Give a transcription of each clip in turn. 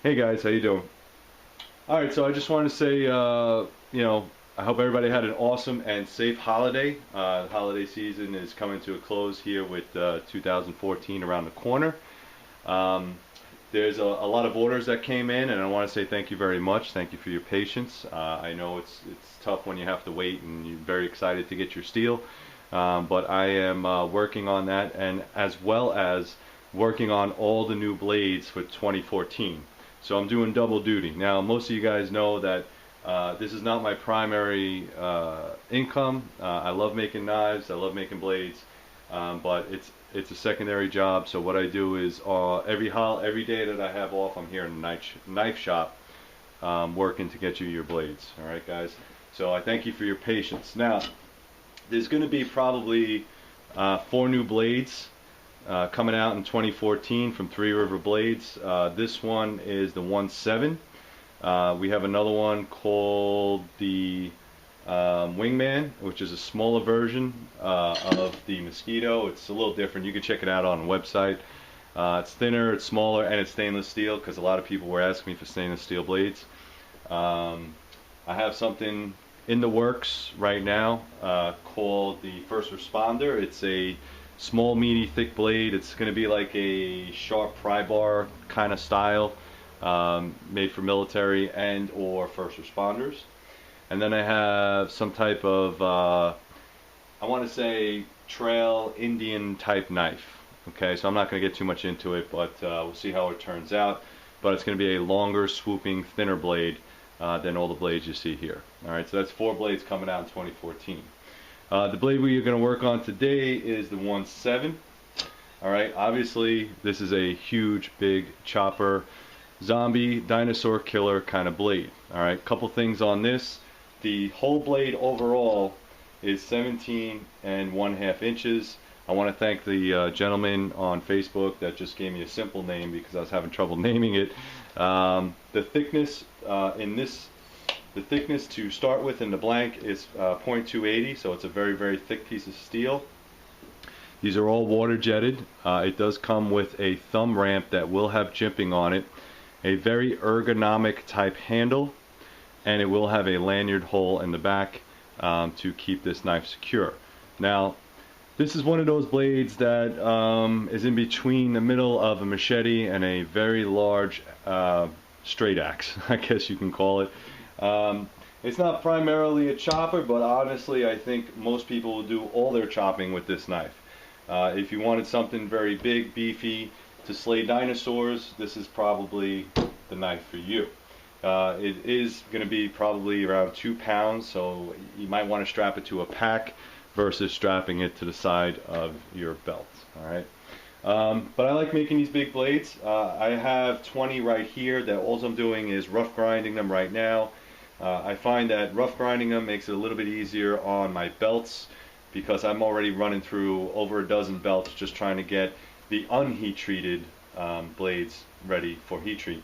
Hey guys, how you doing? All right, so I just want to say, I hope everybody had an awesome and safe holiday. The holiday season is coming to a close here with 2014 around the corner. Um, there's a lot of orders that came in, and I want to say thank you very much. Thank you for your patience. I know it's tough when you have to wait, and you're very excited to get your steel. But I am working on that, and as well as working on all the new blades for 2014. So I'm doing double duty. Now, most of you guys know that this is not my primary income. I love making knives, I love making blades, but it's a secondary job. So what I do is every day that I have off, I'm here in the knife shop working to get you your blades. All right, guys. So I thank you for your patience. Now, there's going to be probably 4 new blades coming out in 2014 from Three River Blades. This one is the 1/7. We have another one called the Wingman, which is a smaller version of the Mosquito. It's a little different. You can check it out on the website. It's thinner, it's smaller, and it's stainless steel because a lot of people were asking me for stainless steel blades. I have something in the works right now called the First Responder. It's a small, meaty, thick blade. It's going to be like a sharp pry bar kind of style, made for military and or first responders. And then I have some type of, I want to say, trail Indian type knife. Okay, so I'm not going to get too much into it, but we'll see how it turns out. But it's going to be a longer, swooping, thinner blade than all the blades you see here. All right, so that's 4 blades coming out in 2014. The blade we are going to work on today is the 1/7. All right, obviously this is a huge, big chopper, zombie, dinosaur killer kind of blade. All right, couple things on this. The whole blade overall is 17 1/2 inches. I want to thank the gentleman on Facebook that just gave me a simple name because I was having trouble naming it. The thickness the thickness to start with in the blank is 0.280, so it's a very, very thick piece of steel. These are all water jetted. It does come with a thumb ramp that will have jimping on it, a very ergonomic type handle, and it will have a lanyard hole in the back to keep this knife secure. Now, this is one of those blades that is in between the middle of a machete and a very large straight axe, I guess you can call it. It's not primarily a chopper, but honestly I think most people will do all their chopping with this knife. If you wanted something very big, beefy, to slay dinosaurs, this is probably the knife for you. It is going to be probably around 2 pounds, so you might want to strap it to a pack versus strapping it to the side of your belt. Alright. But I like making these big blades. I have 20 right here that all I'm doing is rough grinding them right now. I find that rough grinding them makes it a little bit easier on my belts because I'm already running through over a dozen belts just trying to get the unheat treated blades ready for heat treat.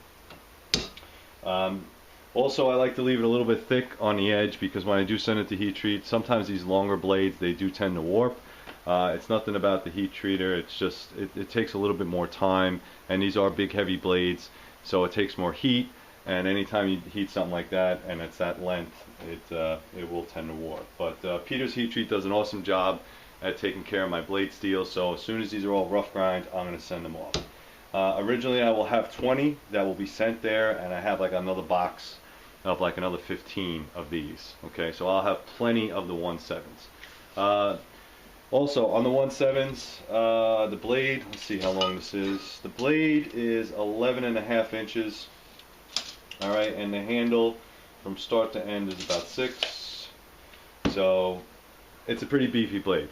Also, I like to leave it a little bit thick on the edge because when I do send it to heat treat, sometimes these longer blades, they do tend to warp. It's nothing about the heat treater, it's just it takes a little bit more time, and these are big heavy blades, so it takes more heat, and anytime you heat something like that and it's that length, it will tend to warp. But Peter's Heat Treat does an awesome job at taking care of my blade steel, so as soon as these are all rough grind, I'm going to send them off. Originally I will have 20 that will be sent there, and I have like another box of like another 15 of these. Okay, so I'll have plenty of the 1/7s. Also, on the 1/7s, the blade, let's see how long this is. The blade is 11.5 inches. Alright, and the handle from start to end is about 6. So, it's a pretty beefy blade.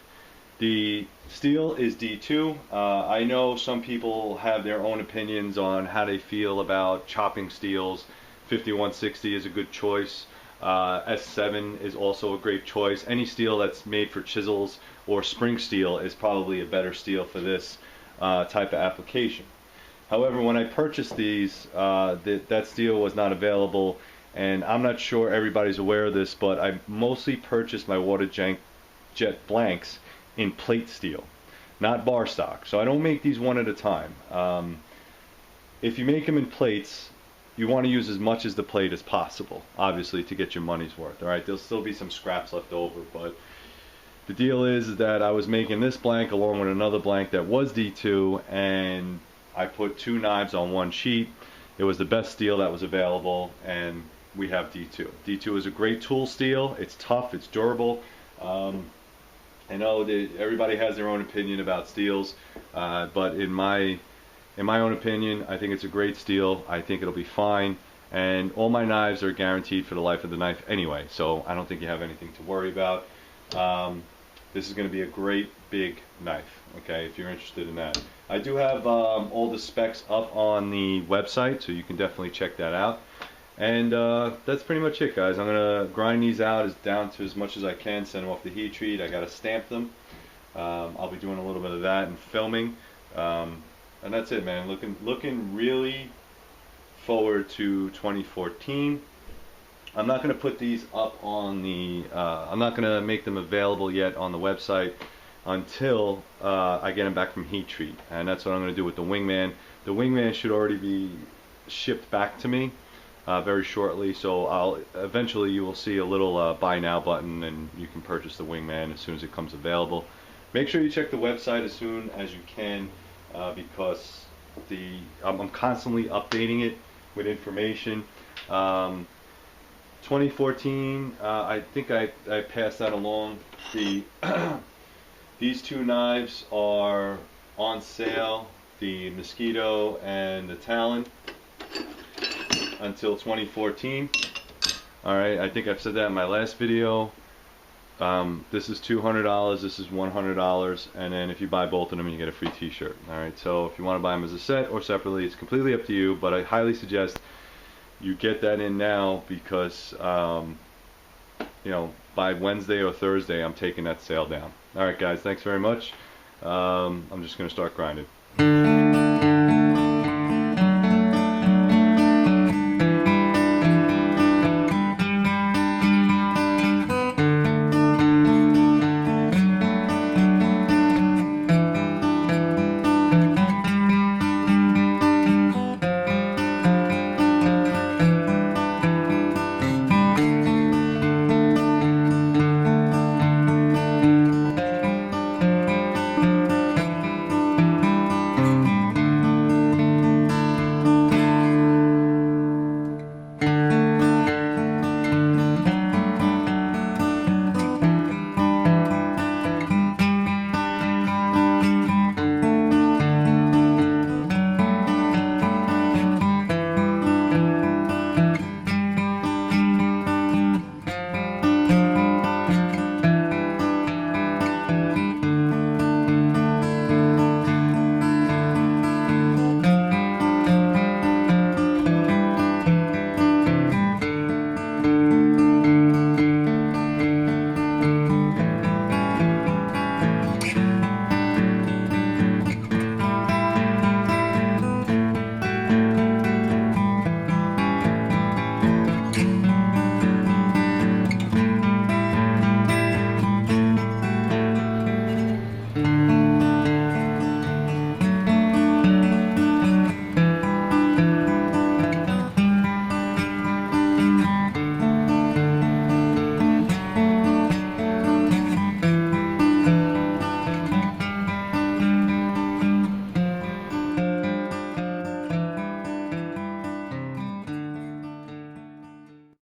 The steel is D2. I know some people have their own opinions on how they feel about chopping steels. 5160 is a good choice. S7 is also a great choice. Any steel that's made for chisels or spring steel is probably a better steel for this type of application. However, when I purchased these, that steel was not available, and I'm not sure everybody's aware of this, but I mostly purchased my water jet blanks in plate steel, not bar stock. So I don't make these one at a time. If you make them in plates, you want to use as much as the plate as possible, obviously, to get your money's worth. All right, there'll still be some scraps left over, but the deal is that I was making this blank along with another blank that was D2, and I put 2 knives on one sheet. It was the best steel that was available, and we have D2. D2 is a great tool steel. It's tough, it's durable. I know that everybody has their own opinion about steels, but in my own opinion, I think it's a great steel. I think it'll be fine, and all my knives are guaranteed for the life of the knife anyway, so I don't think you have anything to worry about. This is going to be a great big knife, okay, if you're interested in that. I do have all the specs up on the website, so you can definitely check that out. And that's pretty much it, guys. I'm going to grind these out down to as much as I can, send them off the heat treat. I got to stamp them. I'll be doing a little bit of that and filming. And that's it, man. Looking really forward to 2014. I'm not going to put these up on the, I'm not going to make them available yet on the website until I get them back from heat treat. And that's what I'm going to do with the Wingman. The Wingman should already be shipped back to me very shortly, so eventually you will see a little buy now button, and you can purchase the Wingman as soon as it comes available. Make sure you check the website as soon as you can, because I'm constantly updating it with information. 2014, I think I passed that along. These 2 knives are on sale, the Mosquito and the Talon, until 2014. Alright, I think I've said that in my last video. This is $200, this is $100, and then if you buy both of them you get a free t-shirt. Alright, so if you want to buy them as a set or separately, it's completely up to you, but I highly suggest you get that in now, because you know, by Wednesday or Thursday I'm taking that sale down. Alright guys, thanks very much. I'm just going to start grinding.